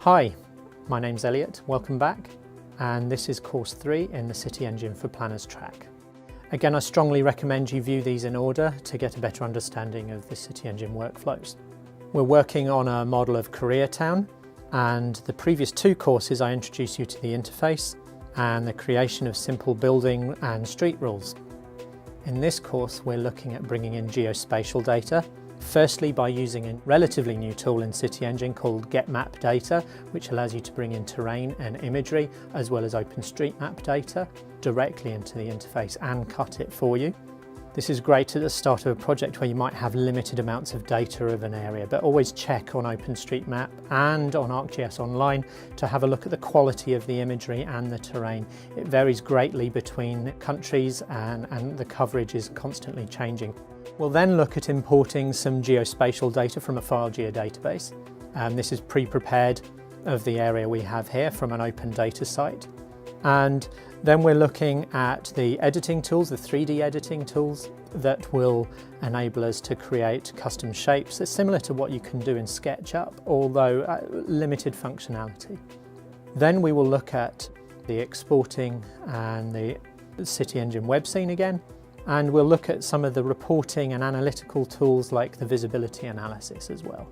Hi, my name's Elliot, welcome back, and this is course 3 in the CityEngine for Planners track. Again, I strongly recommend you view these in order to get a better understanding of the CityEngine workflows. We're working on a model of Koreatown, and the previous 2 courses I introduced you to the interface and the creation of simple building and street rules. In this course, we're looking at bringing in geospatial data. Firstly, by using a relatively new tool in CityEngine called GetMap Data, which allows you to bring in terrain and imagery, as well as OpenStreetMap data, directly into the interface and cut it for you. This is great at the start of a project where you might have limited amounts of data of an area, but always check on OpenStreetMap and on ArcGIS Online to have a look at the quality of the imagery and the terrain. It varies greatly between countries and the coverage is constantly changing. We'll then look at importing some geospatial data from a File GeoDatabase. This is pre-prepared of the area we have here from an open data site. And then we're looking at the editing tools, the 3D editing tools that will enable us to create custom shapes. It's similar to what you can do in SketchUp, although limited functionality. Then we will look at the exporting and the CityEngine web scene again. And we'll look at some of the reporting and analytical tools like the visibility analysis as well.